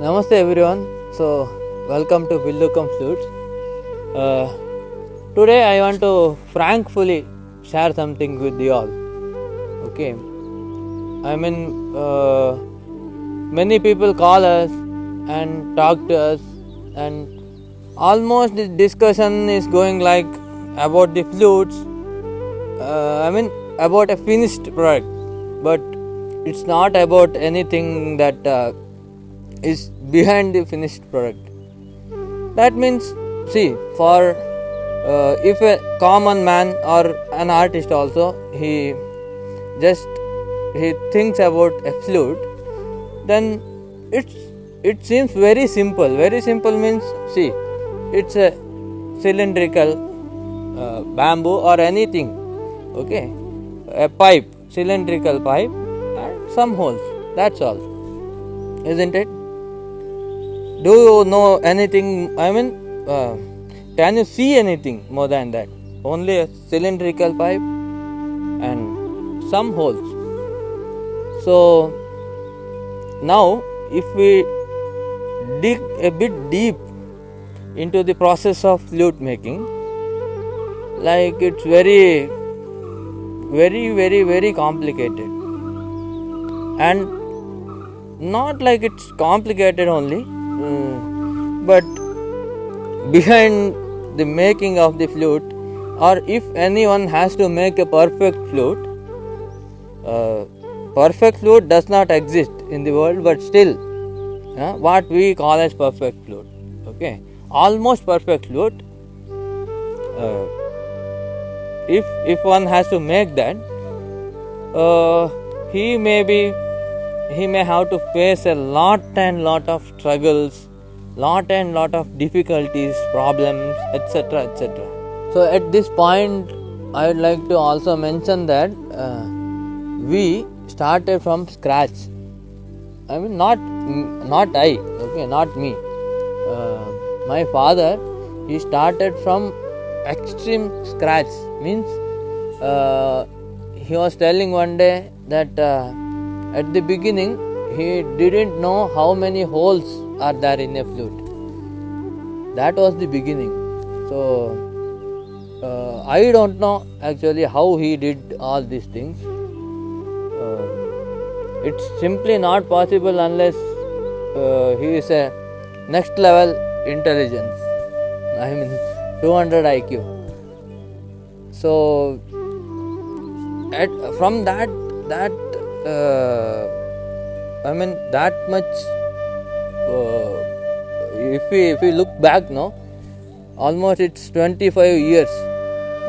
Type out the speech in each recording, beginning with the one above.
Namaste everyone. So welcome to Pillookam Flutes. Today I want to frankly share something with you all. Okay. Many people call us and talk to us, and almost the discussion is going like about the flutes. About a finished product, but it's not about anything that is behind the finished product. That means, see, for if a common man or an artist also, he thinks about a flute, then it seems very simple. Very simple means, see, it's a cylindrical bamboo or anything, okay, a pipe, cylindrical pipe, and some holes. That's all, isn't it? Do you know anything? Can you see anything more than that? Only a cylindrical pipe and some holes. So now, if we dig a bit deep into the process of flute making, like it's very complicated, and not like it's complicated only, but behind the making of the flute, or if anyone has to make a perfect flute does not exist in the world, but still what we call as perfect flute, okay, almost perfect flute, if one has to make that, he may have to face a lot of struggles, lot of difficulties, problems, etc. So at this point I would like to also mention that we started from scratch. Not I, okay, not me. My father, he started from extreme scratch. Means he was telling one day that at the beginning he didn't know how many holes are there in a flute. That was the beginning. So I don't know actually how he did all these things. It's simply not possible unless he is a next level intelligence. 200 IQ. So from that much, if we look back now, almost it's 25 years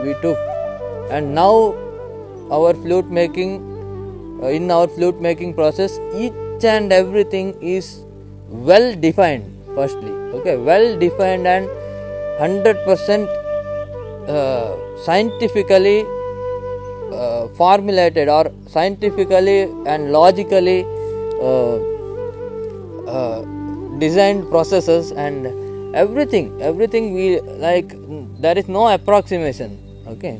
we took, and now our flute making, in our flute making process, each and everything is well defined. Firstly, okay, well defined and 100% scientifically formulated, or scientifically and logically designed processes, and everything we like, there is no approximation, okay.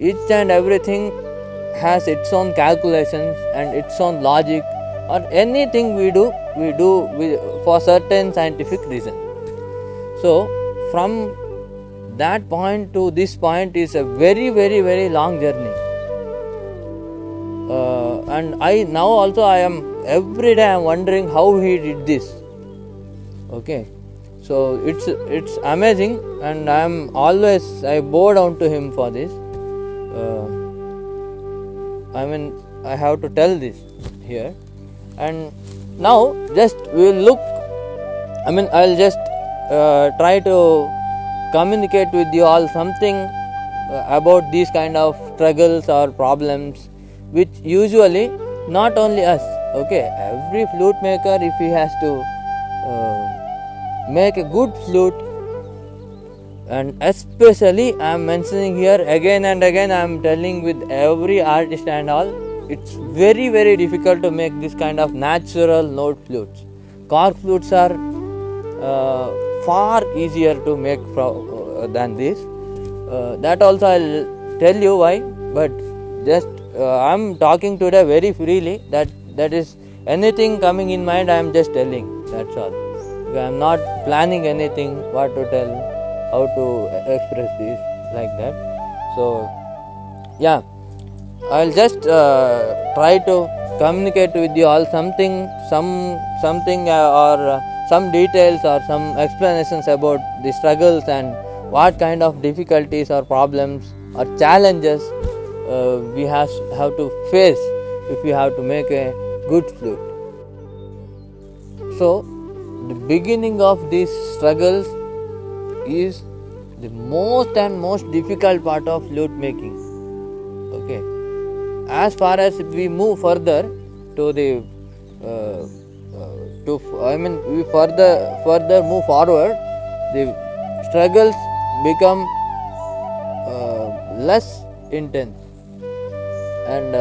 Each and everything has its own calculations and its own logic, or anything we do for certain scientific reason. So from that point to this point is a very long journey, and I am every day wondering how he did this, okay. So it's amazing, and I bow down to him for this. I have to tell this here. And now just we will look, I'll just try to communicate with you all something about these kind of struggles or problems, which usually not only us, okay, every flute maker, if he has to make a good flute, and especially I am mentioning here again and again, I am telling with every artist and all, it's very difficult to make this kind of natural note flutes. Cork flutes are far easier to make than this. That also I'll tell you why, but just I'm talking today very freely, that is anything coming in mind I am just telling. That's all. I am not planning anything, what to tell, how to express this, like that. So yeah, I'll just try to communicate with you all something or some details or some explanations about the struggles and what kind of difficulties or problems or challenges we have to face if we have to make a good flute. So the beginning of these struggles is the most difficult part of flute making. Okay, as far as we move further to the we further move forward, the struggles become less intense, and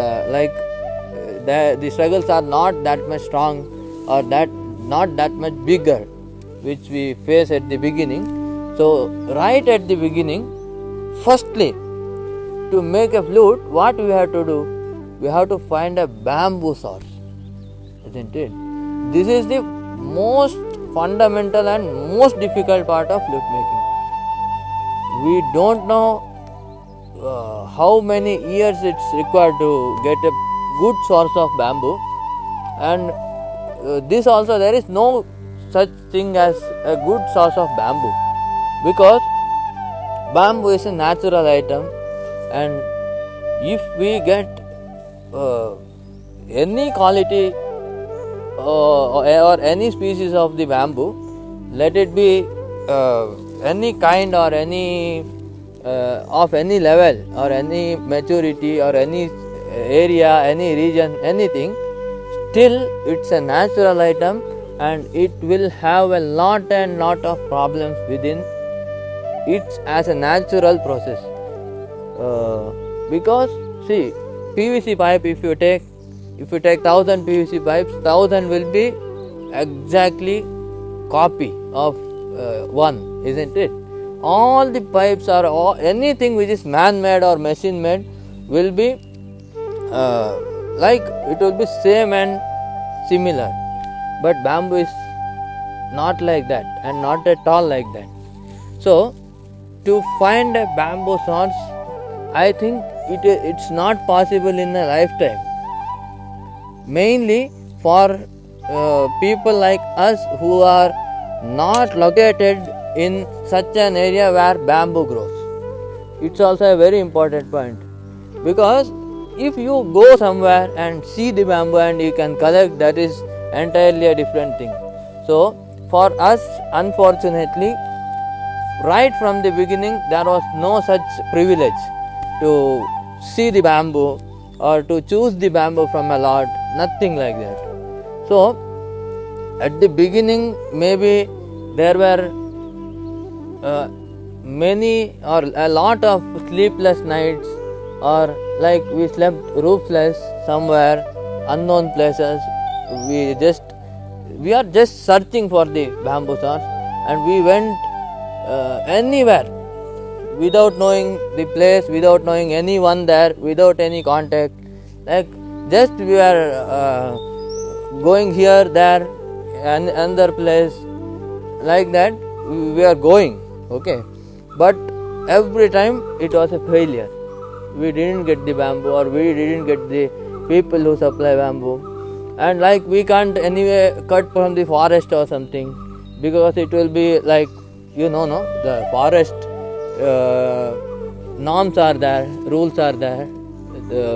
the struggles are not that much strong or not that much bigger which we face at the beginning. So right at the beginning, firstly, to make a flute, what we have to do? We have to find a bamboo source, isn't it? This is the most fundamental and most difficult part of flute making. We don't know how many years it's required to get a good source of bamboo, and this also, there is no such thing as a good source of bamboo, because bamboo is a natural item, and if we get any quality or any species of the bamboo, let it be any kind or any of any level or any maturity or any area, any region, anything, still it's a natural item and it will have a lot of problems within it as a natural process. Because see, PVC pipe, if you take 1000 PVC pipes, 1000 will be exactly copy of one, isn't it? All the pipes or anything which is man-made or machine-made will be it will be same and similar, but bamboo is not like that and not at all like that. So to find a bamboo source, I think it's not possible in a lifetime, mainly for people like us who are not located in such an area where bamboo grows. It's also a very important point, because if you go somewhere and see the bamboo and you can collect, that is entirely a different thing. So for us, unfortunately, right from the beginning, there was no such privilege to see the bamboo or to choose the bamboo from a lot, nothing like that. So at the beginning, maybe there were many or a lot of sleepless nights, or like we slept roofless somewhere, unknown places. We are just searching for the bamboo source, and we went anywhere without knowing the place, without knowing anyone there, without any contact. Like just we were going here, there, and another place, like that we are going. Okay, but every time it was a failure. We didn't get the bamboo, or we didn't get the people who supply bamboo, and like we can't anyway cut from the forest or something, because it will be like, the forest norms are there, rules are there,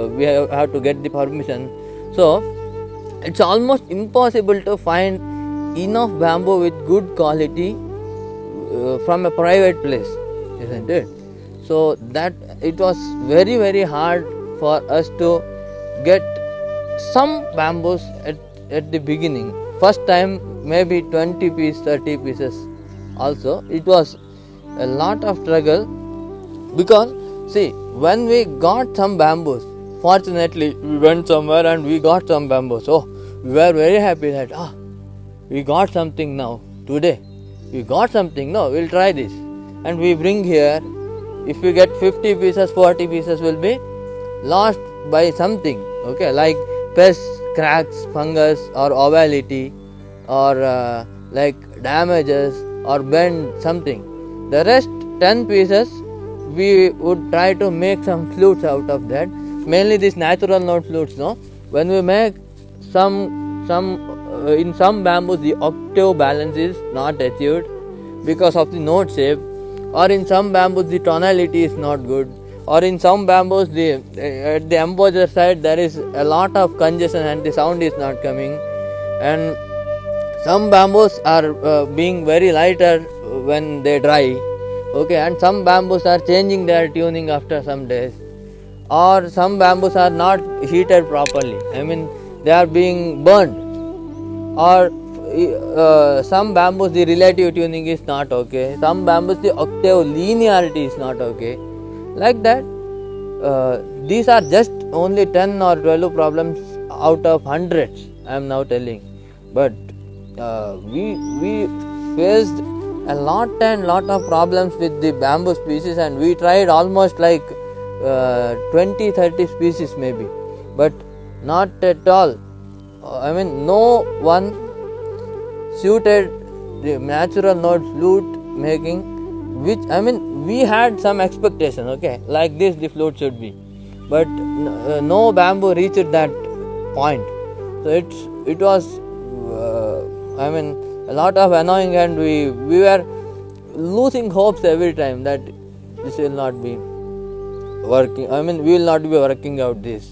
we have to get the permission. So it's almost impossible to find enough bamboo with good quality from a private place, isn't it? So that it was very hard for us to get some bamboos at the beginning. First time maybe 20 pieces, 30 pieces also. It was a lot of struggle, because see, when we got some bamboos, fortunately we went somewhere and we got some bamboos. So we were very happy that we got something now today. We got something, no, we'll try this, and we bring here. If we get 50 pieces, 40 pieces will be lost by something, okay, like pests, cracks, fungus, or ovality, or like damages or bend something. The rest 10 pieces we would try to make some flutes out of that. Mainly these natural note flutes, no? When we make in some bamboos the octave balance is not achieved because of the note shape, or in some bamboos the tonality is not good, or in some bamboos at the embouchure side there is a lot of congestion and the sound is not coming, and some bamboos are being very lighter when they dry, okay, and some bamboos are changing their tuning after some days, or some bamboos are not heated properly, I mean they are being burned, or some bamboos the relative tuning is not okay, some bamboos the octave linearity is not okay, like that. These are just only 10 or 12 problems out of hundreds I am now telling, but we faced a lot of problems with the bamboo species, and we tried almost like 20-30 species maybe, but not at all, I mean no one suited the natural note flute making, which I mean we had some expectation, okay, like this the flute should be, but no bamboo reached that point. So it was I mean a lot of annoying, and we were losing hopes every time that this will not be working, I mean we will not be working out this,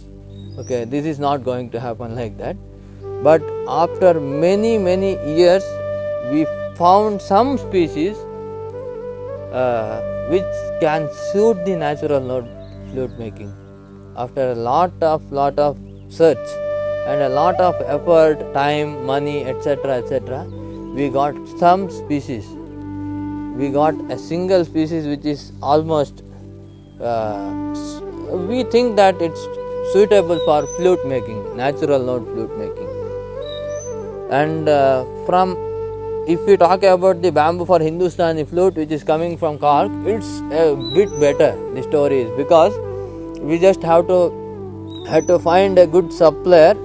okay, this is not going to happen like that. But after many years we found some species which can suit the natural note flute making. After a lot of search and a lot of effort, time, money, etc., we got some species. We got a single species which is almost we think that it's suitable for flute making, natural note flute making. And if we talk about the bamboo for Hindustani flute which is coming from Cork, it's a bit better, the story is, because we just had to find a good supplier,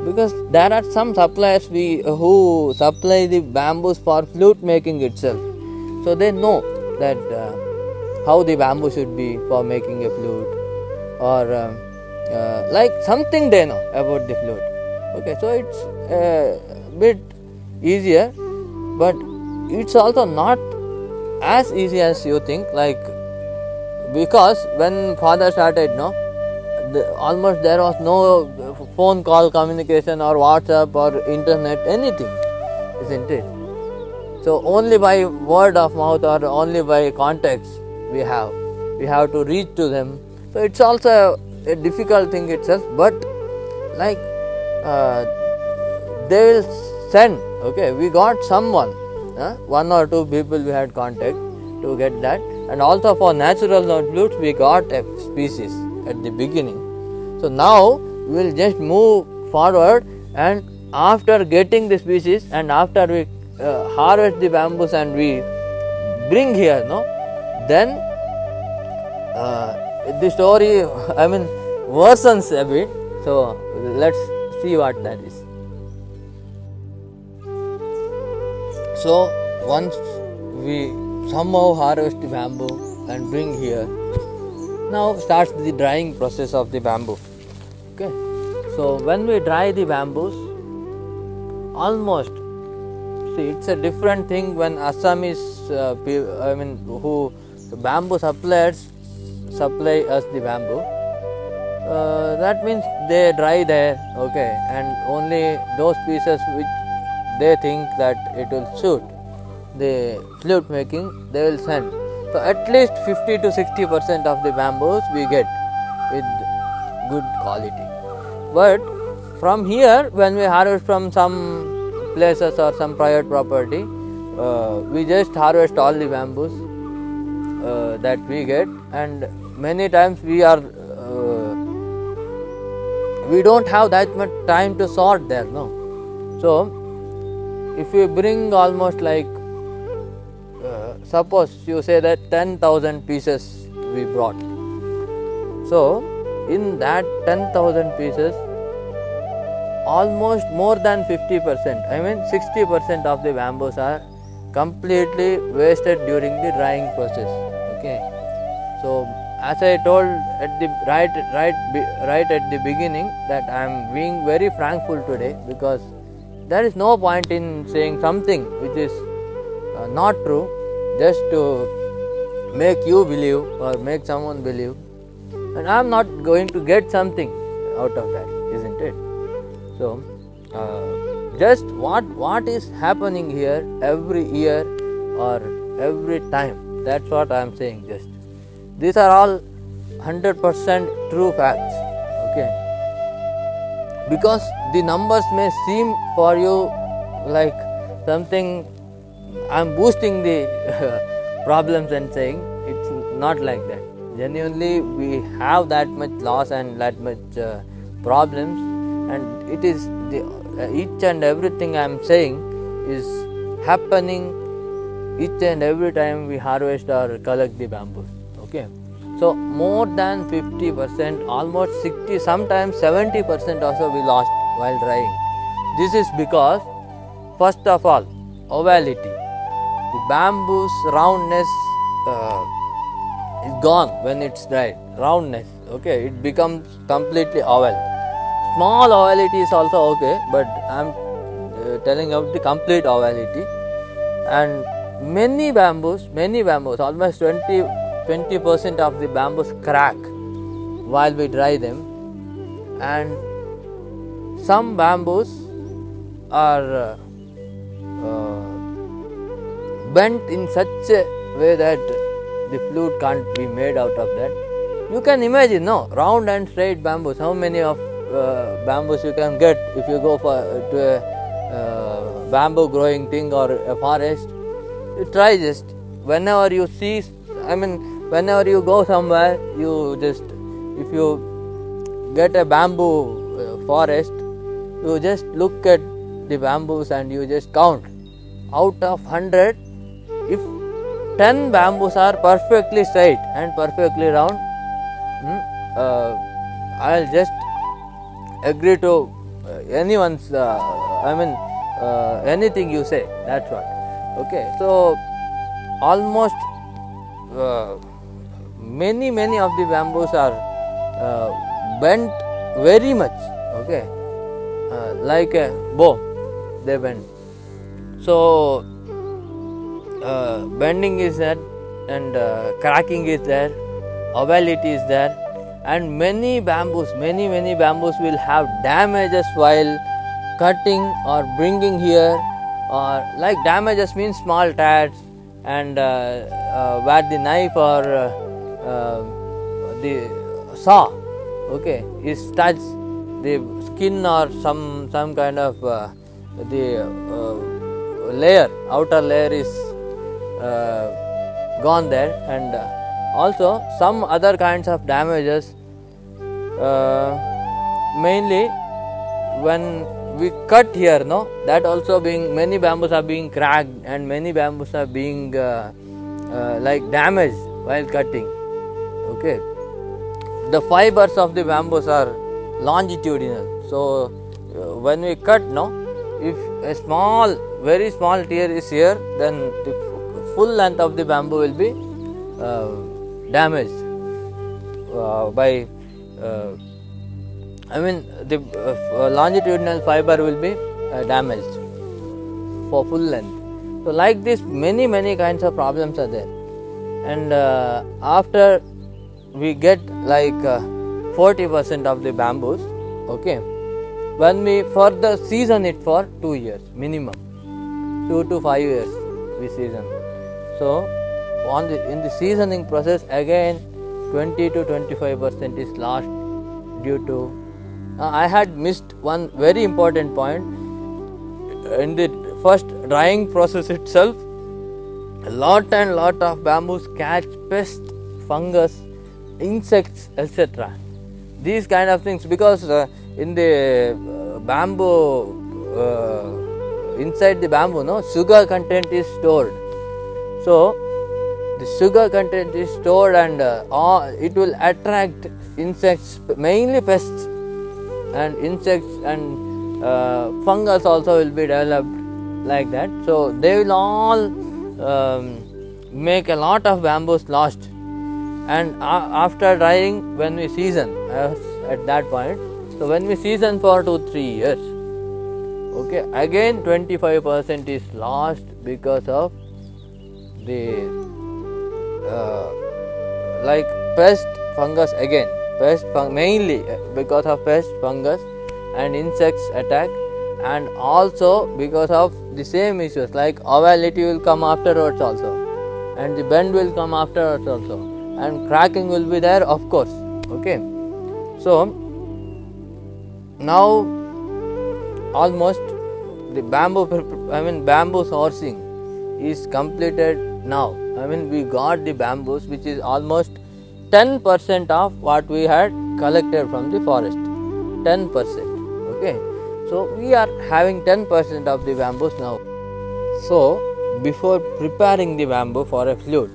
because there are some suppliers who supply the bamboos for flute making itself, so they know that how the bamboo should be for making a flute, or like something they know about the flute. Okay, so it's a bit easier, but it's also not as easy as you think, like, because when father started, almost there was no phone call communication or WhatsApp or internet, anything, isn't it? So only by word of mouth or only by contacts we have to reach to them. So it's also a difficult thing itself, but like they will send, okay, we got someone, one or two people we had contact to get that, and also for natural note flutes we got a species at the beginning. So now we will just move forward, and after getting the species and after we harvest the bamboos and we bring here, then the story, I mean, worsens a bit. So let's see what that is. So once we somehow harvest the bamboo and bring here, now starts the drying process of the bamboo. Okay, so when we dry the bamboos, almost, see, it's a different thing when Assamese who bamboo suppliers supply us the bamboo. That means they dry there, okay, and only those pieces which they think that it will suit the flute making, they will send. So at least 50 to 60% of the bamboos we get with good quality. But from here, when we harvest from some places or some private property, we just harvest all the bamboos that we get, and many times we don't have that much time to sort there, So if you bring almost like suppose you say that 10,000 pieces we brought, so in that 10,000 pieces almost more than 50%, I mean 60% of the bamboos are completely wasted during the drying process. Okay, so as I told at the right at the beginning, that I am being very frankful today, because there is no point in saying something which is not true just to make you believe or make someone believe, and I am not going to get something out of that, isn't it? So just what is happening here every year or every time, that's what I am saying. Just these are all 100% true facts. Okay, because the numbers may seem for you like something I am boosting the problems and saying, it's not like that. Genuinely, we have that much loss and that much problems, and it is each and everything I am saying is happening each and every time we harvest or collect the bamboos. Okay, so more than 50%, almost 60, sometimes 70% also we lost while drying. This is because, first of all, ovality. The bamboo's roundness is gone when it's dried. Roundness, okay, it becomes completely oval. Small ovality is also okay, but I am telling about the complete ovality. And many bamboos, almost 20% of the bamboos crack while we dry them, and some bamboos are bent in such a way that the flute can't be made out of that. You can imagine, no, round and straight bamboos, how many of bamboos you can get if you go to a bamboo growing thing or a forest. You try just, whenever you see, I mean whenever you go somewhere, you just, if you get a bamboo forest, you just look at the bamboos and you just count. Out of 100, if 10 bamboos are perfectly straight and perfectly round, I will just agree to anyone's, anything you say, that's what. Okay, so almost many of the bamboos are bent very much, okay, like a bow, they bend. So bending is there, and cracking is there, ovality is there, and many bamboos will have damages while cutting or bringing here, or like damages means small tags, and where the knife or the saw, okay, is touched the skin or some kind of the outer layer is gone there, and also some other kinds of damages, mainly when we cut here, no, that also being, many bamboos are being cracked and many bamboos are being like damaged while cutting. Okay, the fibers of the bamboos are longitudinal, so when we cut, no, if a very small tear is here, then the full length of the bamboo will be damaged by the longitudinal fiber will be damaged for full length. So like this, many kinds of problems are there, and after we get like 40% of the bamboos, okay, when we further season it for 2 years minimum, 2 to 5 years we season. So in the seasoning process, again 20 to 25% is lost due to I had missed one very important point. In the first drying process itself, a lot of bamboos catch pests, fungus, insects, etc. These kind of things, because in the bamboo, inside the bamboo, no, sugar content is stored. So the sugar content is stored, and it will attract insects, mainly pests and insects, and fungus also will be developed like that. So they will all make a lot of bamboos lost, and after drying, when we season at that point, so when we season for 2-3 years, okay, again 25% is lost because of the like pest, fungus, again pest, mainly because of pest, fungus and insects attack, and also because of the same issues like ovality will come afterwards also, and the bend will come afterwards also, and cracking will be there, of course. Okay, so now almost the bamboo sourcing is completed now. We got the bamboos which is almost 10% of what we had collected from the forest. 10%. Okay, so we are having 10% of the bamboos now. So before preparing the bamboo for a flute,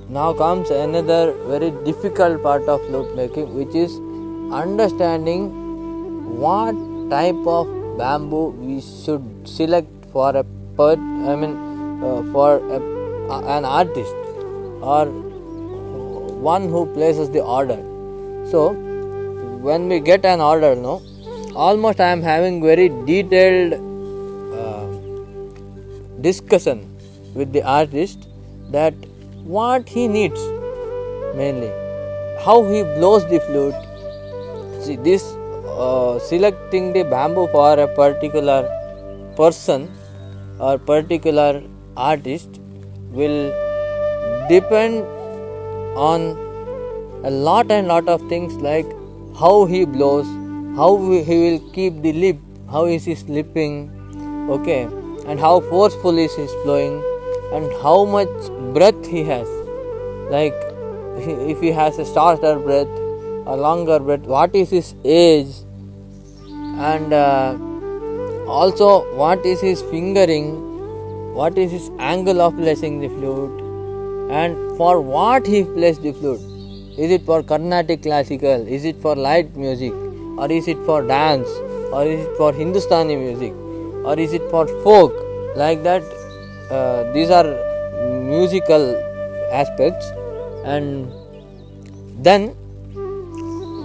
now comes another very difficult part of flute making, which is understanding what type of bamboo we should select for a an artist or one who places the order. So when we get an order, no, almost I am having very detailed discussion with the artist that what he needs, mainly how he blows the flute. See, this selecting the bamboo for a particular person or particular artist will depend on a lot of things, like how he blows, how he will keep the lip, how is he lipping, okay, and how forceful is his blowing, and how much breath he has, like if he has a shorter breath or longer breath, what is his age, and also what is his fingering, what is his angle of placing the flute, and for what he plays the flute. Is it for Carnatic classical, is it for light music, or is it for dance, or is it for Hindustani music, or is it for folk, like that. These are musical aspects. And then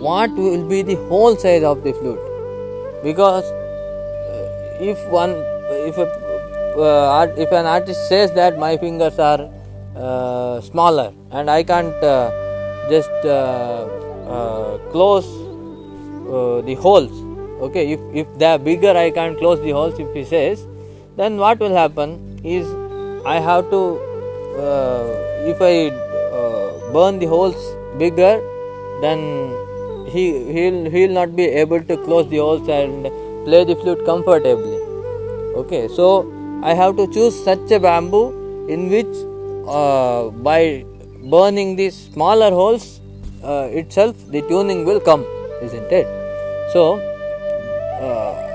what will be the whole size of the flute, because if an artist says that my fingers are smaller and I can't just close the holes, okay, if they are bigger I can't close the holes, if he says, then what will happen is I have to if I burn the holes bigger, then he will not be able to close the holes and play the flute comfortably. Okay, so I have to choose such a bamboo in which by burning these smaller holes itself the tuning will come, isn't it? So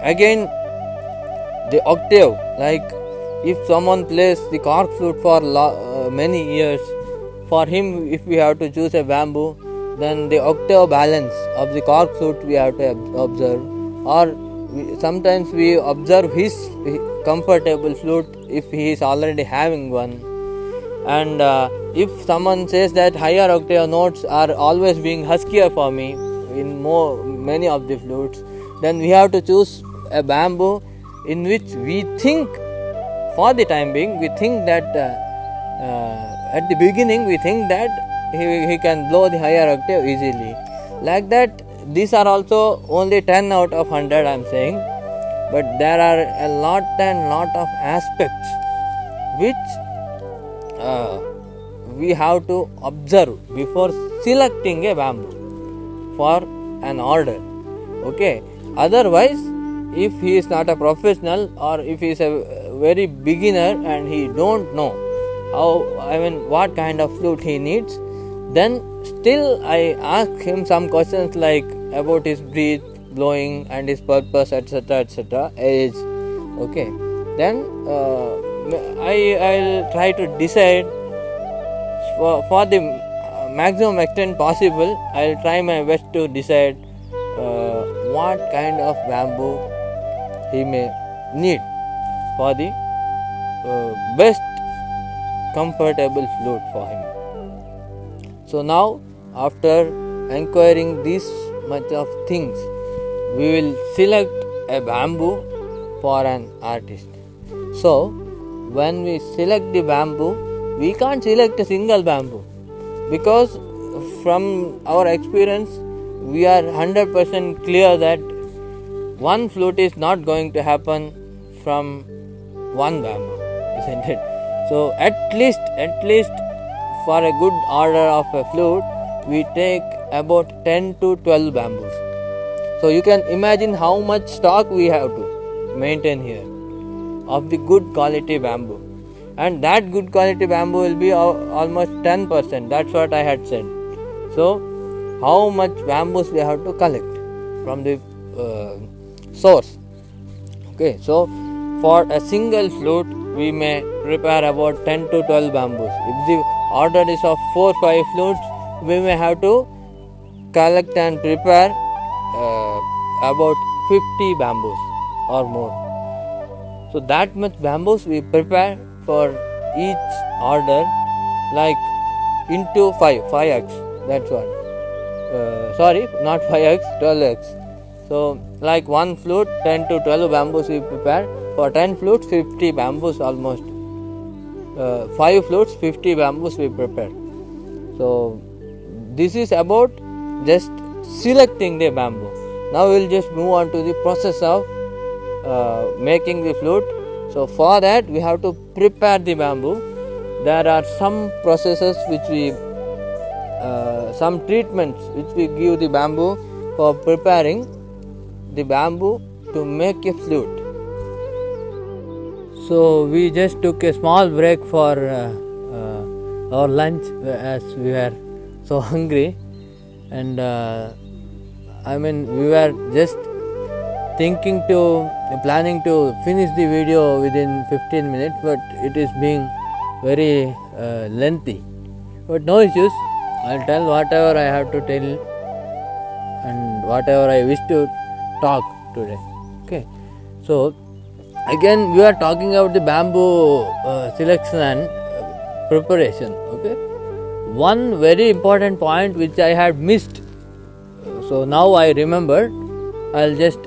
again the octave, like if someone plays the cork flute for many years, for him if we have to choose a bamboo, then the octave balance of the cork flute we have to observe, or sometimes we observe his comfortable flute if he is already having one. And if someone says that higher octave notes are always being huskier for me in many of the flutes, then we have to choose a bamboo in which we think, for the time being, we think that at the beginning we think that he can blow the higher octave easily. Like that, these are also only 10 out of 100 I am saying, but there are a lot of aspects which we have to observe before selecting a bamboo for an order. Okay, otherwise if he is not a professional or if he is a very beginner and he don't know what kind of flute he needs, then still I ask him some questions like about his breath, blowing and his purpose, etc., age. Okay, then I'll try to decide for the maximum extent possible. I'll try my best to decide what kind of bamboo he may need for the best comfortable flute for him. So now, after inquiring this much of things, we will select a bamboo for an artist. So when we select the bamboo, we can't select a single bamboo, because from our experience we are 100% clear that one flute is not going to happen from one bamboo, isn't it? So at least for a good order of a flute, we take about 10 to 12 bamboos. So you can imagine how much stock we have to maintain here of the good quality bamboo. And that good quality bamboo will be almost 10%. That's what I had said. So how much bamboos we have to collect from the source. Okay, so for a single flute, we may prepare about 10 to 12 bamboos. If the order is of 4-5 flutes, we may have to collect and prepare about 50 bamboos or more. So that much bamboos we prepare for each order, like into 5x. That's what. Sorry, not 5x, 12x. So like one flute, 10 to 12 bamboos we prepare. For 10 flutes, 50 bamboos almost. 5 flutes, 50 bamboos we prepare. So this is about just selecting the bamboo. Now we will just move on to the process of making the flute. So for that we have to prepare the bamboo. There are some processes which we, some treatments which we give the bamboo for preparing the bamboo to make a flute. So we just took a small break for our lunch, as we were so hungry, and we were just planning to finish the video within 15 minutes, but it is being very lengthy. But no issues, I'll tell whatever I have to tell and whatever I wish to talk today. Okay, so again we are talking about the bamboo selection and preparation. Okay, one very important point which I had missed, so now I remembered, I'll just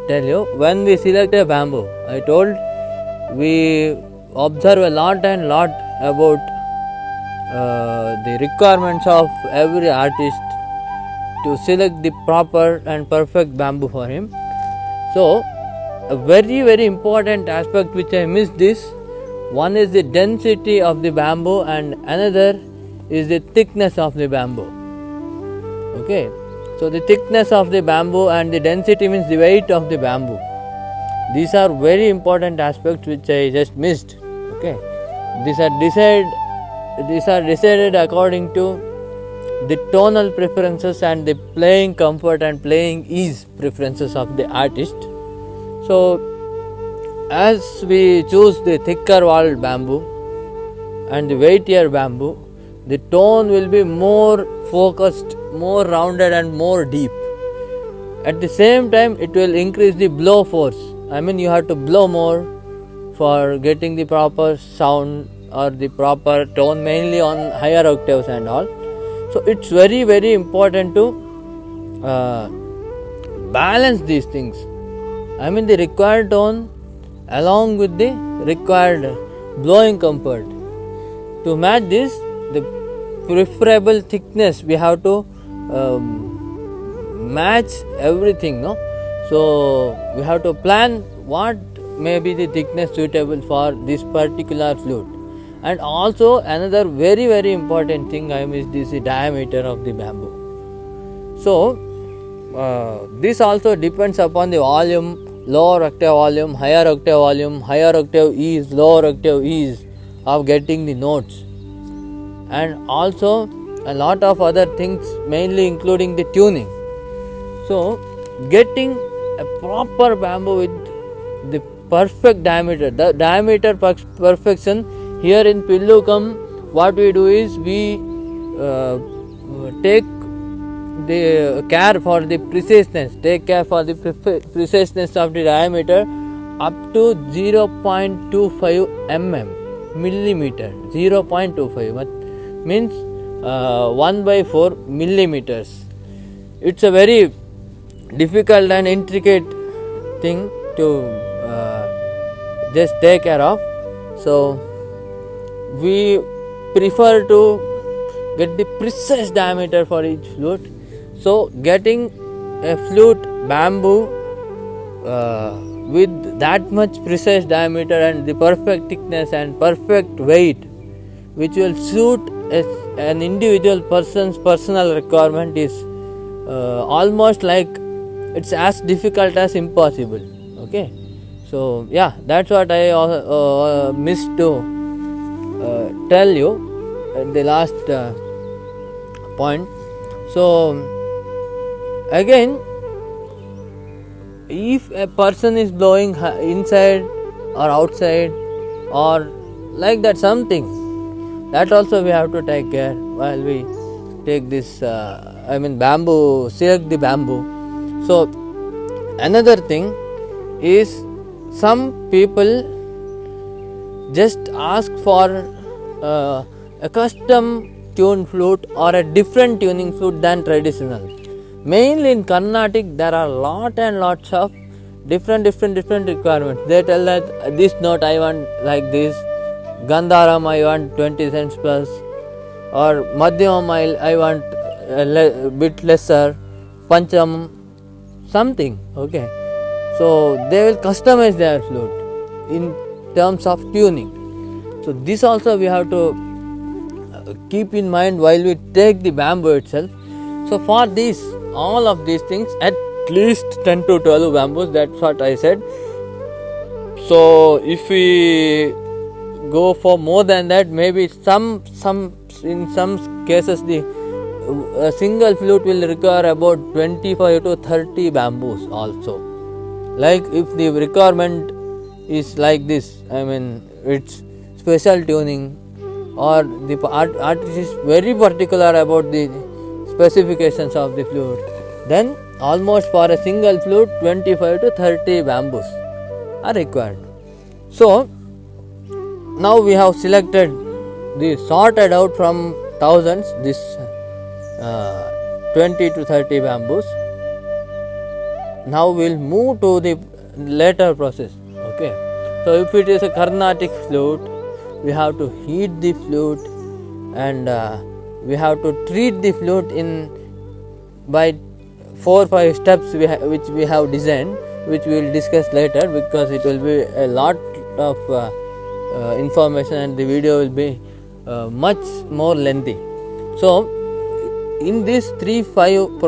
tell you. When we select a bamboo, I told we observe a lot about the requirements of every artist to select the proper and perfect bamboo for him. So a very important aspect which I missed is, one is the density of the bamboo and another is the thickness of the bamboo. Okay, so the thickness of the bamboo and the density means the weight of the bamboo. These are very important aspects which I just missed. Okay, these are decided according to the tonal preferences and the playing comfort and playing ease preferences of the artist. So as we choose the thicker walled bamboo and the weightier bamboo, the tone will be more focused, more rounded and more deep. At the same time, it will increase the blow force. You have to blow more for getting the proper sound or the proper tone, mainly on higher octaves and all. So it's very important to balance these things. The required tone along with the required blowing comfort. To match this, the preferable thickness, we have to match everything, no? So we have to plan what may be the thickness suitable for this particular flute. And also another very important thing is the diameter of the bamboo. So this also depends upon the volume, lower octave volume, higher octave ease, lower octave ease of getting the notes, and also a lot of other things, mainly including the tuning. So getting a proper bamboo with the perfect diameter, the diameter perfection, here in Pillookam what we do is we take the care for the preciseness, take care for the preciseness of the diameter up to 0.25 millimeter. 0.25 means 1 by 4 millimeters. It's a very difficult and intricate thing to just take care of. So we prefer to get the precise diameter for each flute. So getting a flute bamboo with that much precise diameter and the perfect thickness and perfect weight, which will suit an individual person's personal requirement, is almost like it's as difficult as impossible. Okay, so yeah, that's what I missed to tell you at the last point. So again, if a person is blowing inside or outside or like that something, that also we have to take care while we take this bamboo, select the bamboo. So another thing is, some people just ask for a custom tuned flute or a different tuning flute than traditional. Mainly in Carnatic there are lot and lots of different requirements. They tell that this note I want like this, Gandharam I want 20 cents plus, or Madhyamam I want a bit lesser, Pancham something. Okay, so they will customize their flute in terms of tuning. So this also we have to keep in mind while we take the bamboo itself. So for this, all of these things, at least 10 to 12 bamboos, that's what I said. So if we go for more than that, maybe some in some cases a single flute will require about 25 to 30 bamboos also. Like if the requirement is like this, it's special tuning, or the artist is very particular about the specifications of the flute, then almost for a single flute 25 to 30 bamboos are required. So now we have selected sorted out from thousands this 20 to 30 bamboos. Now we will move to the later process. Okay, so if it is a Carnatic flute, we have to heat the flute and we have to treat the flute by 4 or 5 steps which we have designed, which we will discuss later, because it will be a lot of information and the video will be much more lengthy. So in these 3 to 5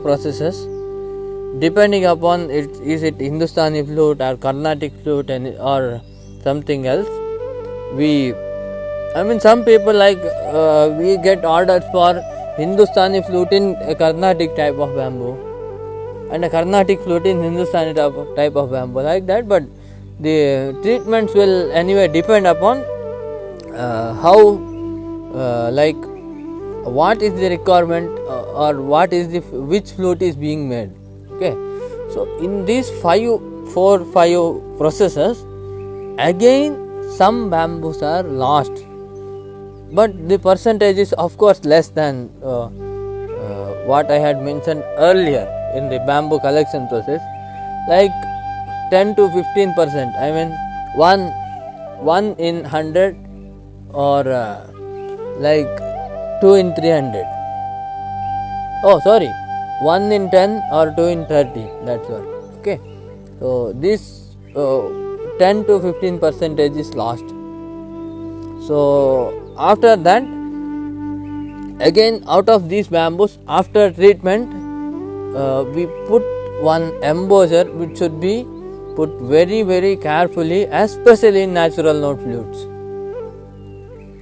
processes, depending upon is it Hindustani flute or Carnatic flute or something else, some people like we get orders for Hindustani flute in a Carnatic type of bamboo and a Carnatic flute in Hindustani type of bamboo, like that. But the treatments will anyway depend upon how what is the requirement or which flute is being made. Okay, so in these 4 or 5 processes, again some bamboos are lost, but the percentage is of course less than what I had mentioned earlier in the bamboo collection process, like 10 to 15%. One in 100 or like 2 in 300. Oh, sorry, 1 in 10 or 2 in 30. That's what. Okay, so this 10 to 15% is lost. So after that, again out of these bamboos, after treatment, we put one embosser which should be put very carefully, especially in natural note flutes.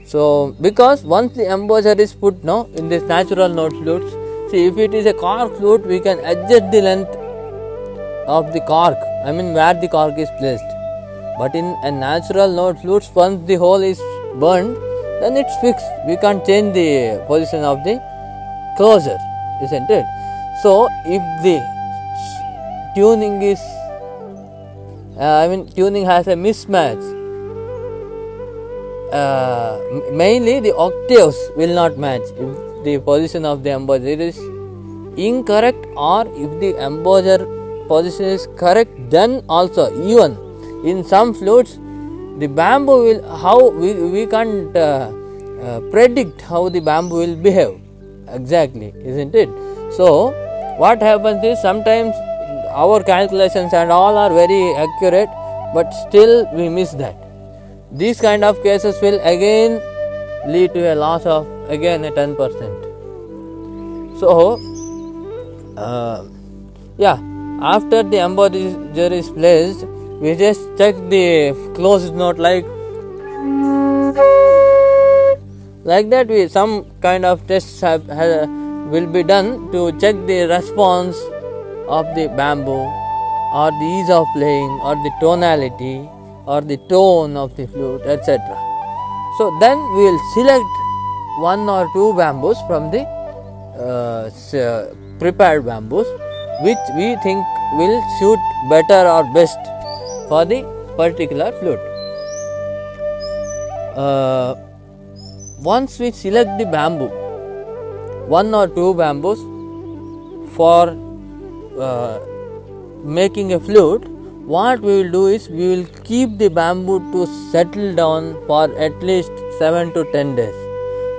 So because once the embosser is put now in this natural note flutes, see, if it is a cork flute, we can adjust the length of the cork, where the cork is placed. But in a natural note flutes, once the hole is burned, then it's fixed. We can't change the position of the closure. isn't it? So if the tuning is tuning has a mismatch, mainly the octaves will not match if the position of the embouchure is incorrect, or if the embouchure position is correct, then also even in some flutes the bamboo will, how we can't predict how the bamboo will behave exactly, isn't it? So what happens is, sometimes our calculations and all are very accurate, but still we miss that. These kind of cases will again lead to a loss of again a 10%. So after the embouchure is placed, we just check the closed note like that. We some kind of tests will be done to check the response of the bamboo, or the ease of playing, or the tonality, or the tone of the flute, etc. So then we will select one or two bamboos from the prepared bamboos, which we think will suit better or best for the particular flute. Once we select the bamboo, one or two bamboos for making a flute, what we will do is, we will keep the bamboo to settle down for at least 7 to 10 days,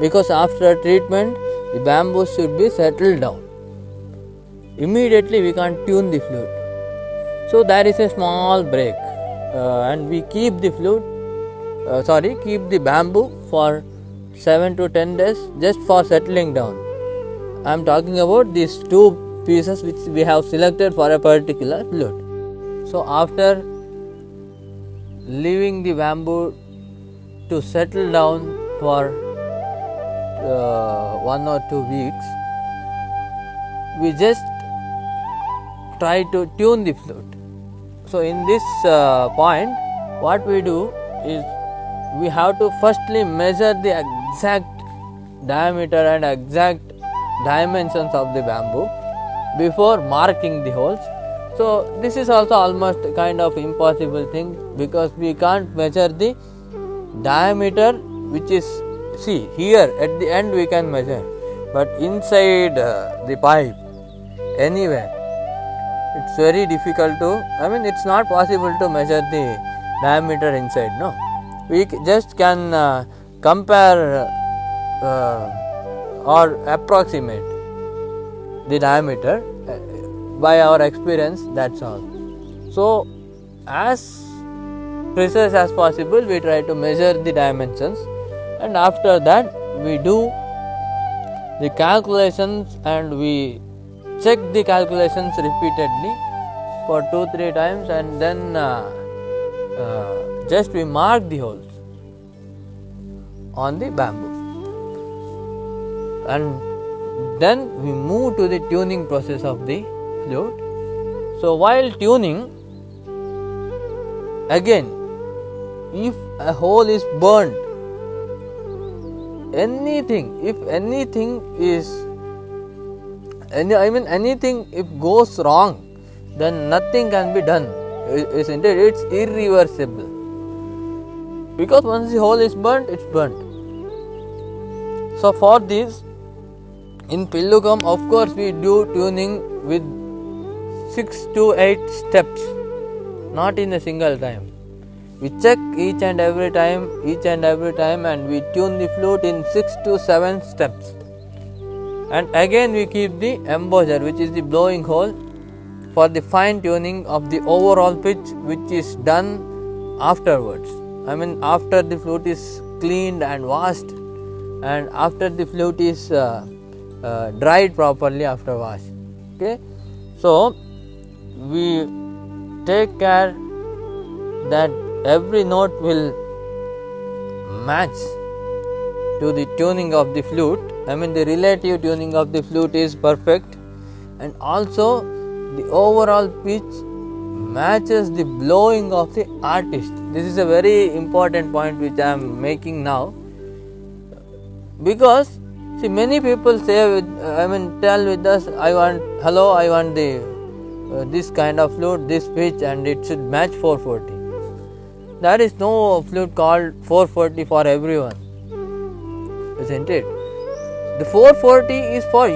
because after treatment the bamboo should be settled down. Immediately we can't tune the flute. So there is a small break, and we keep the keep the bamboo for 7 to 10 days just for settling down. I am talking about these two pieces which we have selected for a particular flute. So after leaving the bamboo to settle down for 1 or 2 weeks, we just try to tune the flute. So in this point, what we do is, we have to firstly measure the exact diameter and exact dimensions of the bamboo before marking the holes. So this is also almost kind of impossible thing, because we can't measure the diameter, which is, see here at the end we can measure, but inside the pipe anywhere it's very difficult to, it's not possible to measure the diameter inside. No, we just can compare or approximate the diameter by our experience, that's all. So as precise as possible we try to measure the dimensions, and after that we do the calculations, and we check the calculations repeatedly for 2-3 times, and then just we mark the holes on the bamboo, and then we move to the tuning process of the flute. So while tuning, again, if a hole is burnt, anything if goes wrong, then nothing can be done, isn't it? It's irreversible, because once the hole is burnt, it's burnt. So for this, in Pillookam, of course, we do tuning with 6 to 8 steps, not in a single time. We check each and every time, and we tune the flute in 6 to 7 steps. And again we keep the embouchure, which is the blowing hole, for the fine tuning of the overall pitch, which is done afterwards. After the flute is cleaned and washed, and after the flute is dried properly after wash. Okay, so we take care that every note will match to the tuning of the flute. The relative tuning of the flute is perfect, and also the overall pitch matches the blowing of the artist. This is a very important point which I am making now, because See, many people say, tell with us, I want the this kind of flute, this pitch, and it should match 440. There is no flute called 440 for everyone, isn't it? The 440 is for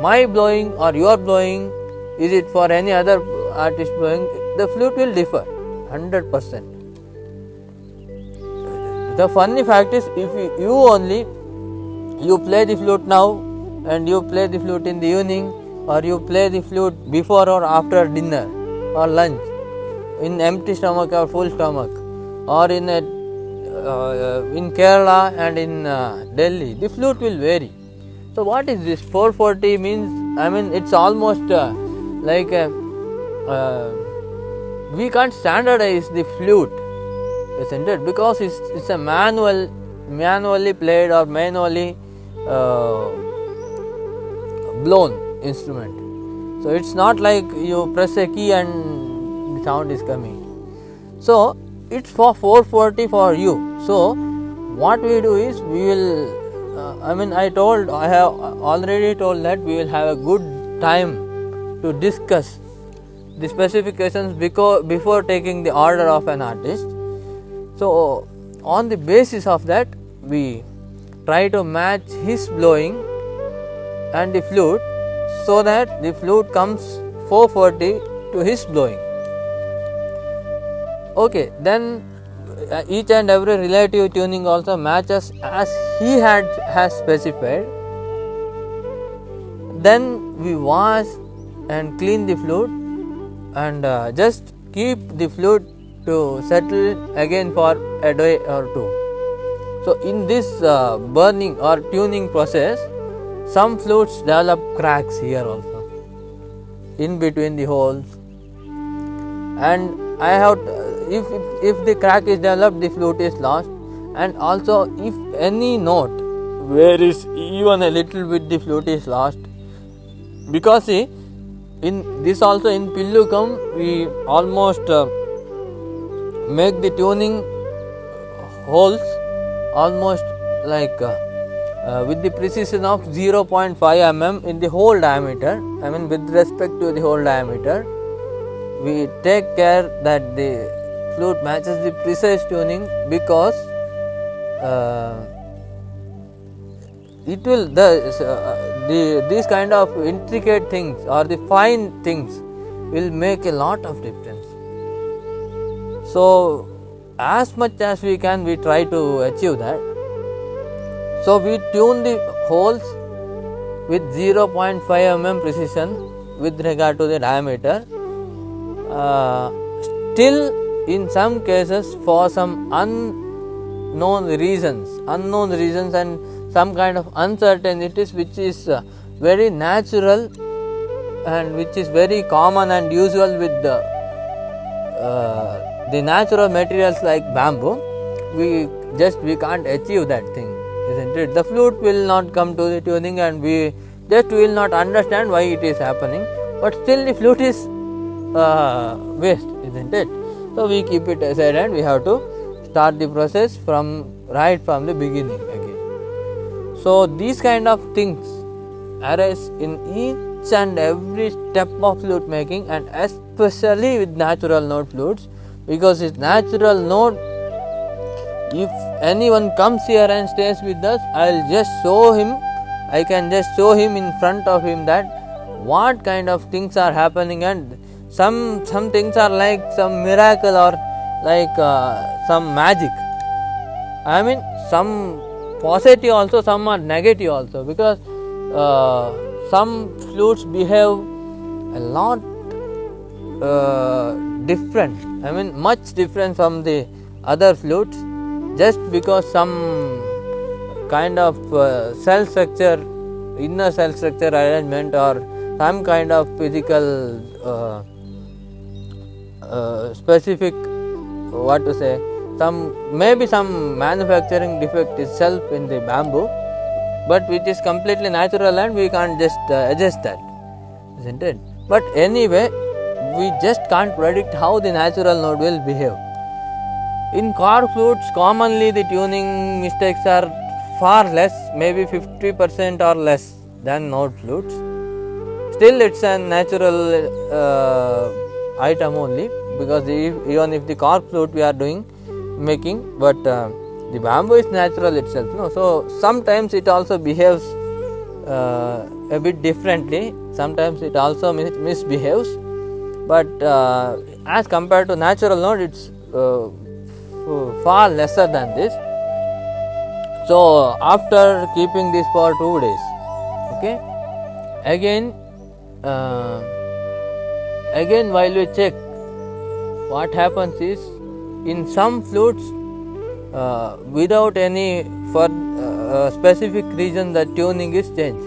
my blowing or your blowing. Is it for any other artist blowing? The flute will differ 100%. The funny fact is, if you play the flute now and you play the flute in the evening, or you play the flute before or after dinner or lunch, in empty stomach or full stomach, or in Kerala and in Delhi, the flute will vary. So what is this 440 means? It's almost like we can't standardize the flute, isn't it? Because it's a manually played or manually blown instrument. So it's not like you press a key and the sound is coming. So it's for 440 for you. So what we do is, we will I have already told that we will have a good time to discuss the specifications before taking the order of an artist. So on the basis of that, we try to match his blowing and the flute, so that the flute comes 440 to his blowing. Okay, then each and every relative tuning also matches as he has specified. Then we wash and clean the flute and just keep the flute to settle again for a day or two. So in this burning or tuning process, some flutes develop cracks here also, in between the holes, and if the crack is developed, the flute is lost. And also, if any note varies even a little bit, the flute is lost. Because see, in this also, in Pillookam, we almost make the tuning holes almost like with the precision of 0.5 mm in the whole diameter. With respect to the whole diameter, we take care that the flute matches the precise tuning, because it will these kind of intricate things or the fine things will make a lot of difference. So as much as we can, we try to achieve that. So we tune the holes with 0.5 mm precision with regard to the diameter. Still, in some cases, for some unknown reasons and some kind of uncertainties, which is very natural and which is very common and usual with the natural materials like bamboo, we can't achieve that thing, isn't it? The flute will not come to the tuning, and we will not understand why it is happening, but still the flute is waste, isn't it? So we keep it aside and we have to start the process right from the beginning again. So these kind of things arise in each and every step of flute making, and especially with natural note flutes, because it's natural note. If anyone comes here and stays with us, I can just show him in front of him that what kind of things are happening, and some things are like some miracle or like some magic. Some positive also, some are negative also, because some flutes behave a lot different, much different from the other flutes, just because some kind of inner cell structure arrangement, or some kind of physical specific, maybe some manufacturing defect itself in the bamboo, but which is completely natural and we can't just adjust that, isn't it? But anyway, we just can't predict how the natural note will behave. In cork flutes, commonly the tuning mistakes are far less, maybe 50% or less than note flutes. Still it's a natural item only, because even if the cork flute we are making, but the bamboo is natural itself, no? So sometimes it also behaves a bit differently, sometimes it also misbehaves, but as compared to natural note, it's far lesser than this. So after keeping this for 2 days, okay, again while we check, what happens is, in some flutes, without any for specific reason, the tuning is changed.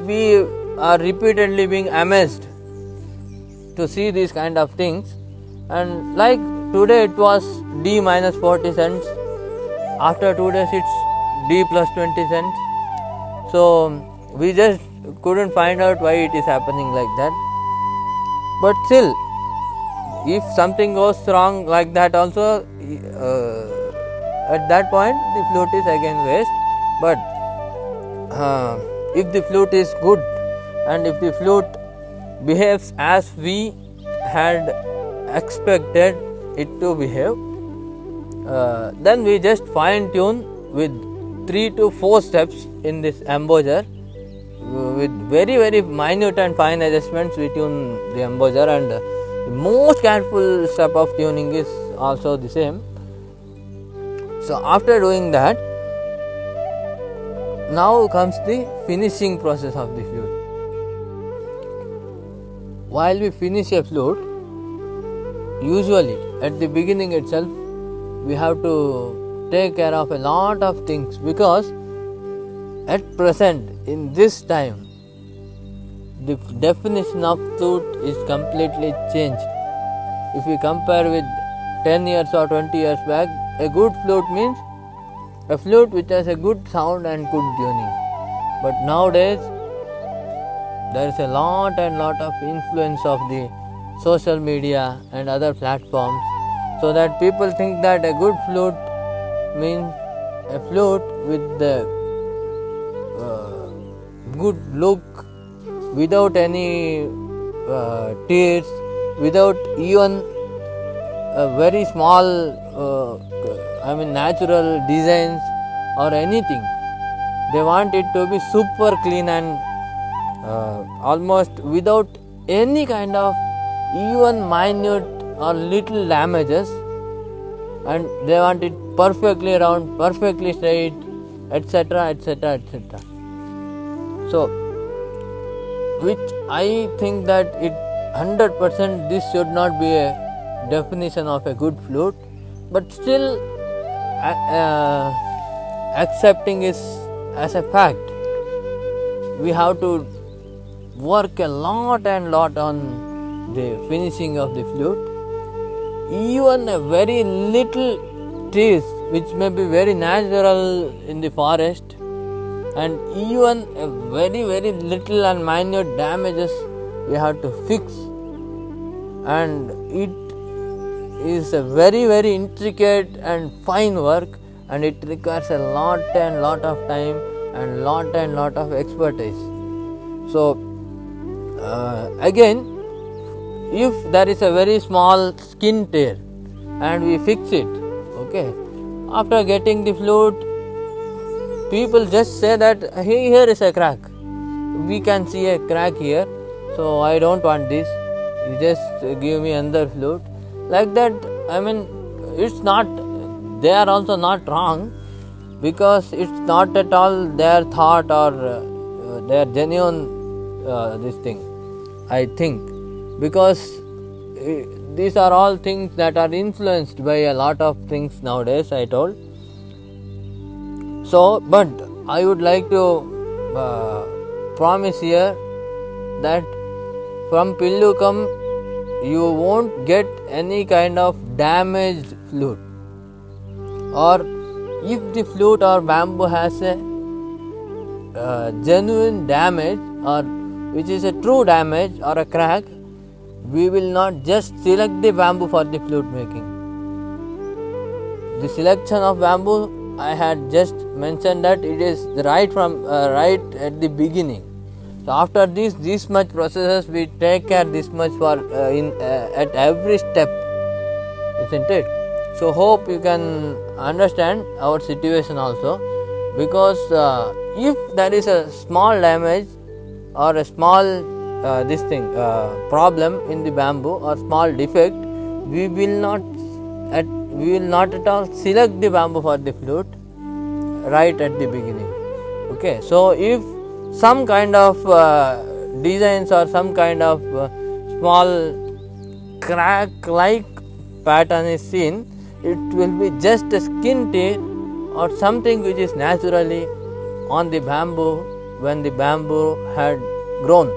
We are repeatedly being amazed to see these kind of things, and like today it was D minus 40 cents, after 2 days it's D plus 20 cents. So we just couldn't find out why it is happening like that. But still, if something goes wrong like that also, at that point the flute is again waste. But if the flute is good, and if the flute behaves as we had expected it to behave, then we just fine tune with 3 to 4 steps in this embouchure. With very very minute and fine adjustments we tune the embouchure, and the most careful step of tuning is also the same. So after doing that, now comes the finishing process of the flute. While we finish a flute, usually at the beginning itself we have to take care of a lot of things, because at present, in this time, the definition of flute is completely changed. If we compare with 10 years or 20 years back, a good flute means a flute which has a good sound and good tuning. But nowadays, there is a lot of influence of the social media and other platforms, so that people think that a good flute means a flute with the good look, without any tears, without even a very small natural designs or anything. They want it to be super clean and almost without any kind of even minute or little damages, and they want it perfectly round, perfectly straight, etc. etc. etc. So, which I think that it 100% this should not be a definition of a good flute, but still accepting is as a fact. We have to work a lot on the finishing of the flute. Even a very little trees which may be very natural in the forest, and even a very little and minute damages we have to fix, and it is a very intricate and fine work, and it requires a lot of time and lot of expertise. So again, if there is a very small skin tear and we fix it, okay, after getting the flute, people just say that here is a crack, we can see a crack here, so I don't want this, you just give me another flute. Like that, it's not, they are also not wrong, because it's not at all their thought or their genuine this thing, I think, because these are all things that are influenced by a lot of things nowadays, I told. So, but I would like to promise here that from Pillookam you won't get any kind of damaged flute, or if the flute or bamboo has a genuine damage, or which is a true damage or a crack, we will not just select the bamboo for the flute making. The selection of bamboo I had just mentioned that it is right from right at the beginning. So after this much processes, we take care this much for at every step, isn't it? So hope you can understand our situation also, because if there is a small damage or a small problem in the bamboo or small defect, we will not at all select the bamboo for the flute right at the beginning. Okay, so if some kind of designs or some kind of small crack like pattern is seen, it will be just a skin tear or something which is naturally on the bamboo when the bamboo had grown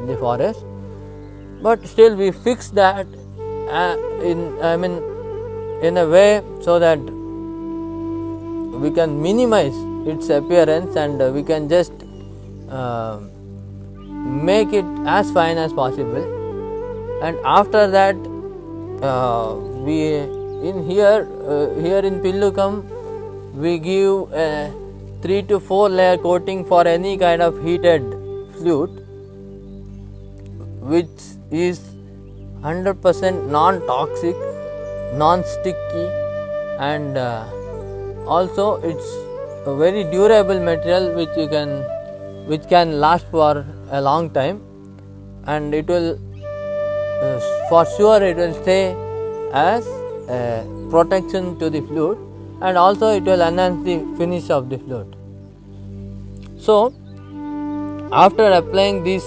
in the forest. But still we fix that in a way so that we can minimize its appearance, and we can just make it as fine as possible. And after that, here in Pillookam, we give a 3 to 4 layer coating for any kind of heated flute, which is 100% non-toxic, non-sticky, and also it's a very durable material which can last for a long time, and it will for sure it will stay as a protection to the flute, and also it will enhance the finish of the flute. So after applying this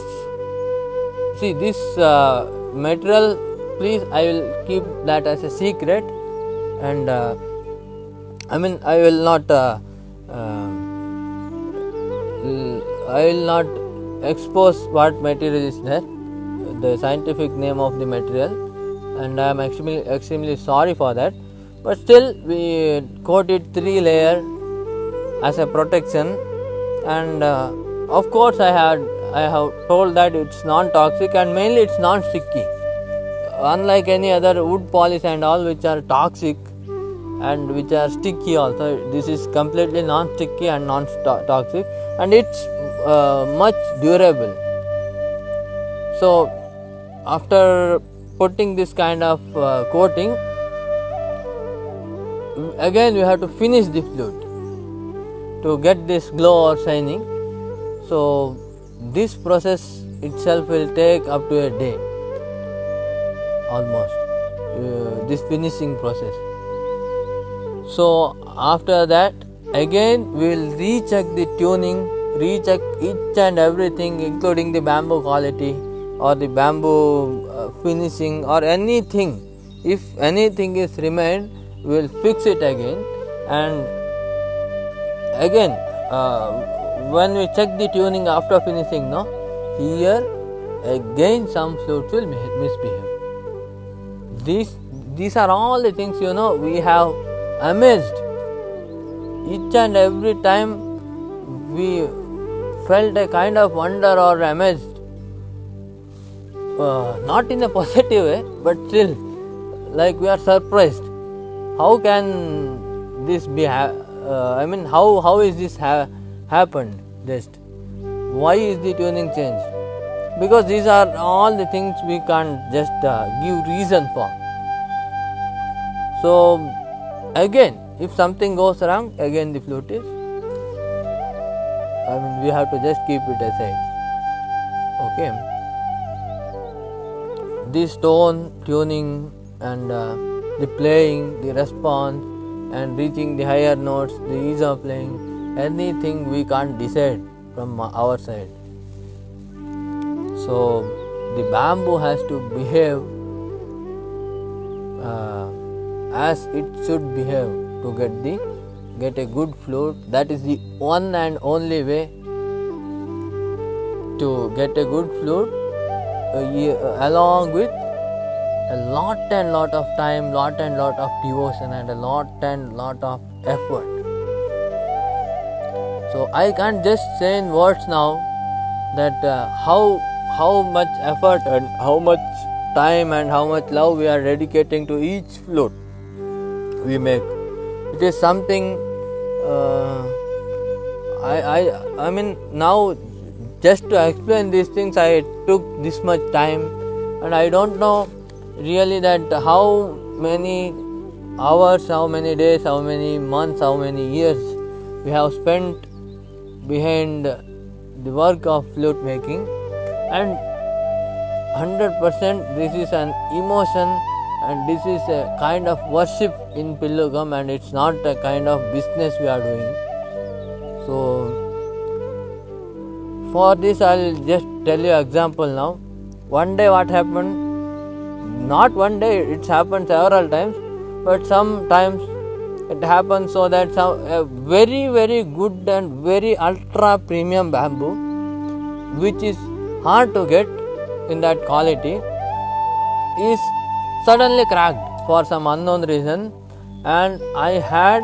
material, please, I will keep that as a secret, and I will not expose what material is there, the scientific name of the material, and I am extremely sorry for that. But still, we coat it 3 layer as a protection, and of course I have told that it's non-toxic, and mainly it's non-sticky. Unlike any other wood polish and all which are toxic and which are sticky also, this is completely non-sticky and non-toxic, and it's much durable. So after putting this kind of coating, again we have to finish the flute to get this glow or shining. So this process itself will take up to a day almost, this finishing process. So after that, again we will recheck the tuning, recheck each and everything, including the bamboo quality or the bamboo finishing or anything. If anything is remained, we will fix it again. And again, when we check the tuning after finishing, here again some flutes will misbehave. These are all the things, we have amazed. Each and every time we felt a kind of wonder or amazed, not in a positive way, but still, like we are surprised. How can this be? How is this happened? Just why is the tuning changed? Because these are all the things we can't just give reason for. So again, if something goes wrong, again the flute is, we have to just keep it aside. Okay. This tone, tuning, and the playing, the response, and reaching the higher notes, the ease of playing, anything we can't decide from our side. So the bamboo has to behave as it should behave to get a good flute. That is the one and only way to get a good flute, along with a lot and lot of time, lot and lot of devotion, and a lot and lot of effort. So I can't just say in words now that how much effort and how much time and how much love we are dedicating to each flute we make. It is something I mean, now just to explain these things I took this much time, and I don't know really that how many hours, how many days, how many months, how many years we have spent behind the work of flute making, and 100% this is an emotion, and this is a kind of worship in Pillookam, and it's not a kind of business we are doing. So for this I'll just tell you an example now. One day what happened, not one day, it's happened several times, but sometimes it happens so that a very very good and very ultra premium bamboo, which is hard to get in that quality, is suddenly cracked for some unknown reason, and I had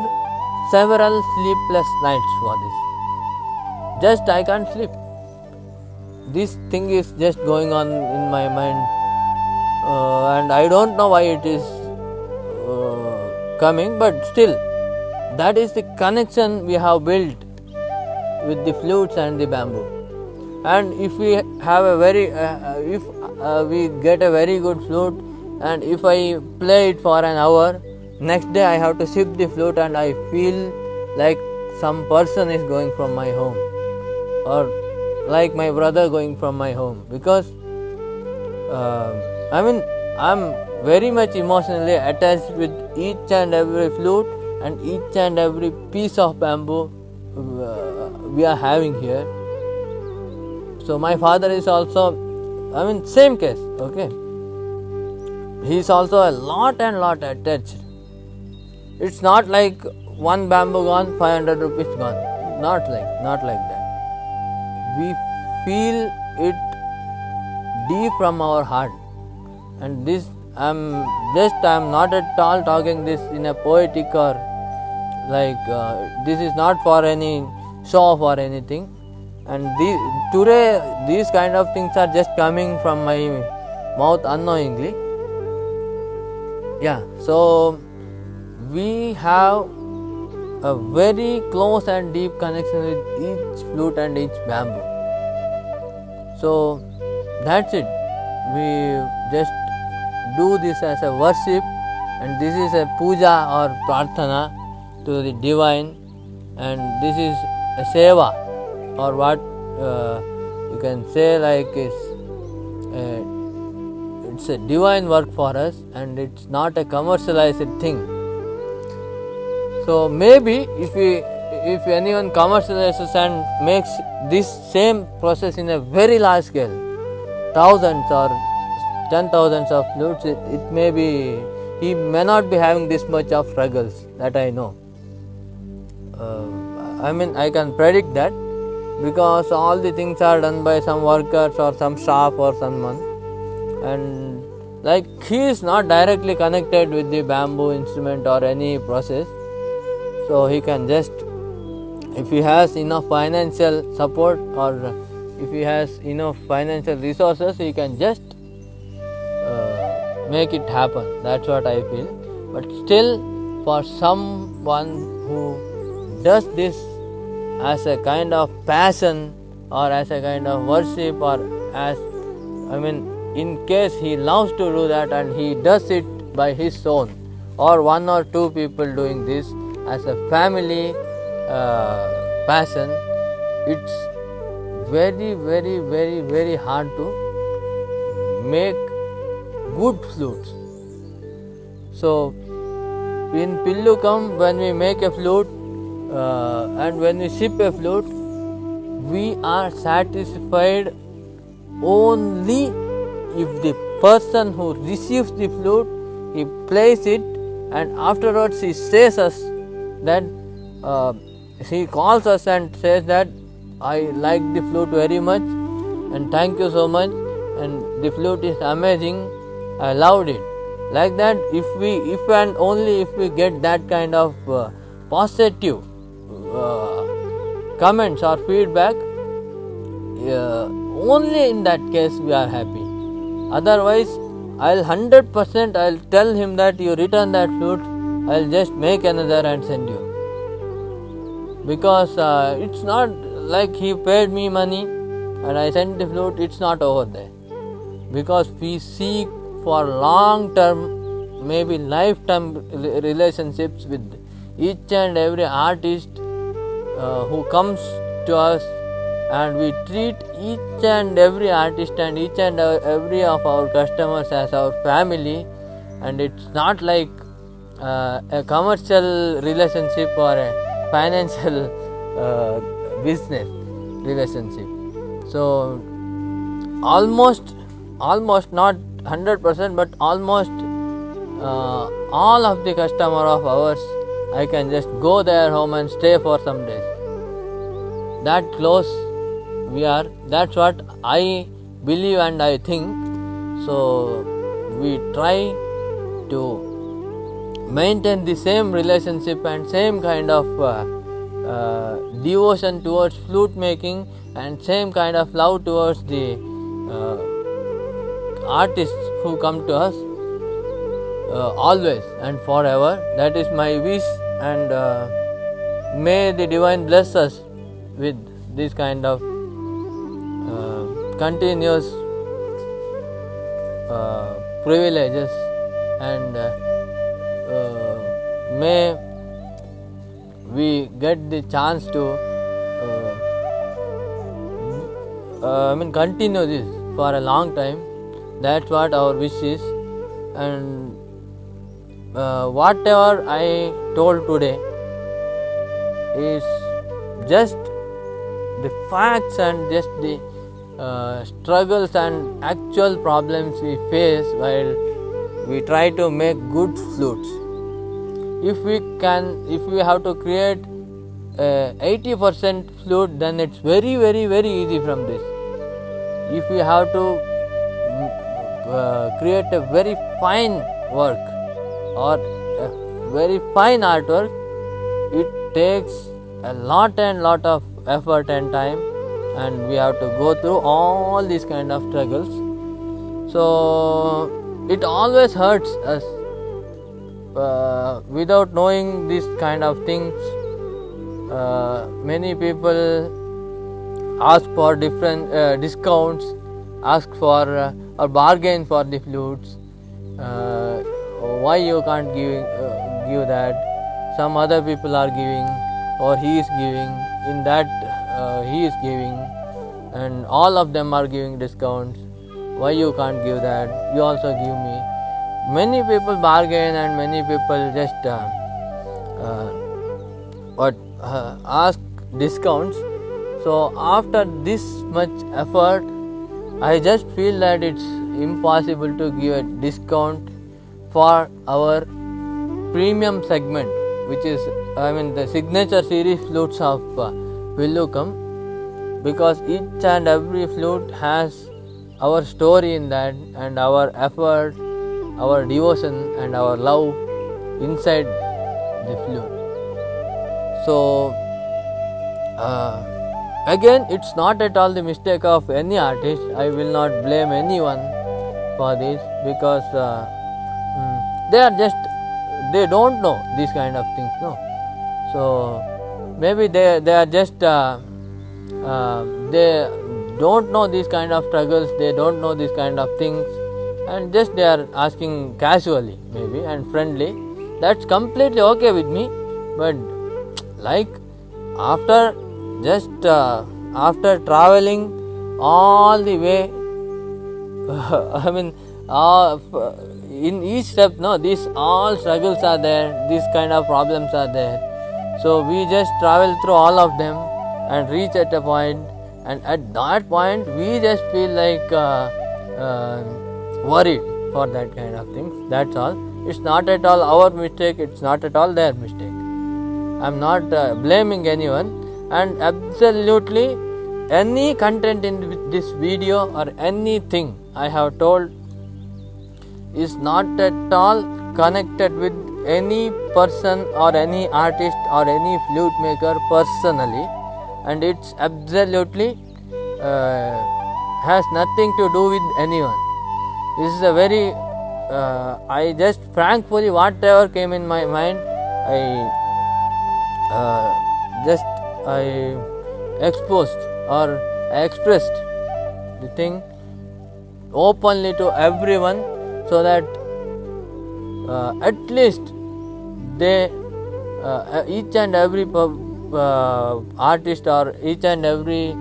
several sleepless nights for this. Just I can't sleep. This thing is just going on in my mind, and I don't know why it is coming, but still that is the connection we have built with the flutes and the bamboo. And if we have a very if we get a very good flute, and if I play it for an hour, next day I have to sip the flute and I feel like some person is going from my home, or like my brother going from my home, because I mean, I'm very much emotionally attached with each and every flute and each and every piece of bamboo we are having here. So my father is also, I mean, same case, okay. He is also a lot attached. It's not like one bamboo gone, 500 rupees gone. Not like that. We feel it deep from our heart, and this I'm not at all talking this in a poetic or like this is not for any show off or anything. And today these kind of things are just coming from my mouth unknowingly. Yeah, so we have a very close and deep connection with each flute and each bamboo. So that's it. We just do this as a worship, and this is a puja or prarthana to the divine, and this is a seva, or what you can say, like it's a divine work for us, and it's not a commercialized thing. So maybe if anyone commercializes and makes this same process in a very large scale, thousands or 10,000s of flutes, it may be, he may not be having this much of struggles, that I know. I mean, I can predict that, because all the things are done by some workers or some staff or someone, and like he is not directly connected with the bamboo instrument or any process, so he can just, if he has enough financial support or if he has enough financial resources, he can just make it happen. That's what I feel. But still, for someone who does this as a kind of passion or as a kind of worship, or as, I mean, in case he loves to do that and he does it by his own, or one or two people doing this as a family passion, it's very hard to make good flutes. So in Pillookam, when we make a flute and when we sip a flute, we are satisfied only if the person who receives the flute, he plays it, and afterwards he says us that he calls us and says that I like the flute very much and thank you so much, and the flute is amazing, I loved it. Like that, if and only if we get that kind of positive comments or feedback, only in that case we are happy. Otherwise, I'll 100% I'll tell him that you return that flute, I'll just make another and send you. because it's not like he paid me money and I sent the flute. It's not over there, because we seek for long term, maybe lifetime relationships with each and every artist who comes to us, and we treat each and every artist and each and every of our customers as our family. And it's not like a commercial relationship or a financial business relationship. So almost not 100%, but almost all of the customer of ours, I can just go their home and stay for some days. That close we are. That's what I believe and I think. So we try to maintain the same relationship and same kind of devotion towards flute making, and same kind of love towards the artists who come to us always and forever. That is my wish, and may the divine bless us with this kind of continuous privileges, and may we get the chance to continue this for a long time. That's what our wish is. And whatever I told today is just the facts and just the struggles and actual problems we face while we try to make good flutes. If we have to create 80% flute, then it's very easy from this. If we have to create a very fine work or a very fine artwork, it takes a lot of effort and time, and we have to go through all these kind of struggles. So it always hurts us without knowing these kind of things. Many people ask for different discounts, ask for or bargain for the flutes. Why you can't give that? Some other people are giving, or he is giving. In that he is giving, and all of them are giving discounts. Why you can't give that? You also give me. Many people bargain, and many people just ask discounts. So after this much effort, I just feel that it's impossible to give a discount for our premium segment, which is the signature series flutes of Pillookam, because each and every flute has our story in that, and our effort, our devotion and our love inside the flute. So again, it's not at all the mistake of any artist. I will not blame anyone for this, because they don't know these kind of things, no. So maybe they are just they don't know these kind of struggles, they don't know these kind of things, and just they are asking casually maybe and friendly. That's completely okay with me. But like after traveling all the way, in each step, these all struggles are there, these kind of problems are there. So we just travel through all of them and reach at a point, and at that point we just feel like worried for that kind of things. That's all. It's not at all our mistake, it's not at all their mistake. I'm not blaming anyone, and absolutely any content in this video or anything I have told is not at all connected with any person or any artist or any flute maker personally, and it's absolutely has nothing to do with anyone. This is a very I just frankly, whatever came in my mind, I just I exposed or I expressed the thing openly to everyone, so that at least they each and every artist or each and every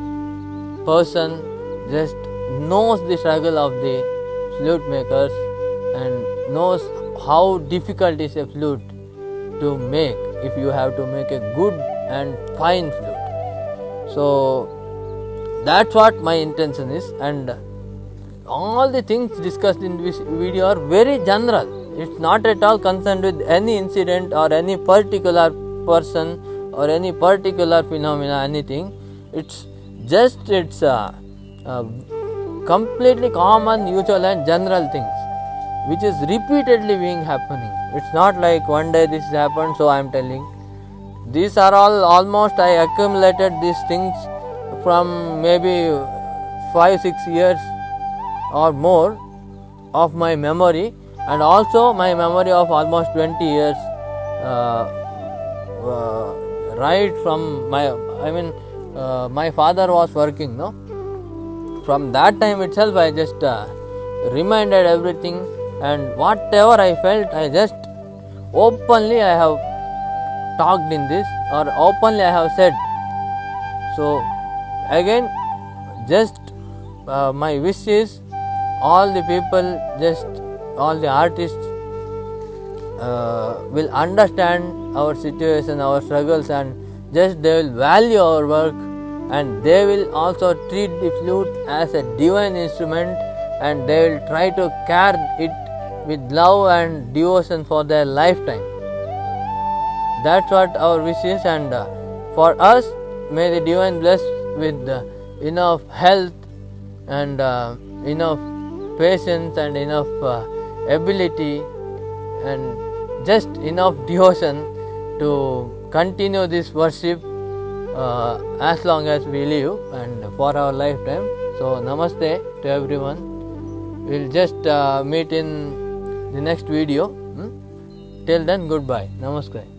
person just knows the struggle of the flute makers and knows how difficult is a flute to make if you have to make a good and fine flute. So that's what my intention is, and all the things discussed in this video are very general. It's not at all concerned with any incident or any particular person or any particular phenomena, anything. It's completely common, usual and general things which is repeatedly being happening. It's not like one day this happened, so I am telling. These are all almost I accumulated these things from maybe 5-6 years or more of my memory, and also my memory of almost 20 years, right from my father was working, no? From that time itself I just reminded everything, and whatever I felt I just openly I have talked in this, or openly I have said. So again, just my wish is all the people, just all the artists will understand our situation, our struggles, and just they will value our work, and they will also treat the flute as a divine instrument, and they will try to care it with love and devotion for their lifetime. That's what our wish is, and for us, may the divine bless with enough health and enough patience and enough ability and just enough devotion to continue this worship as long as we live and for our lifetime. So namaste to everyone. We'll just meet in the next video. Till then, goodbye. Namaskar.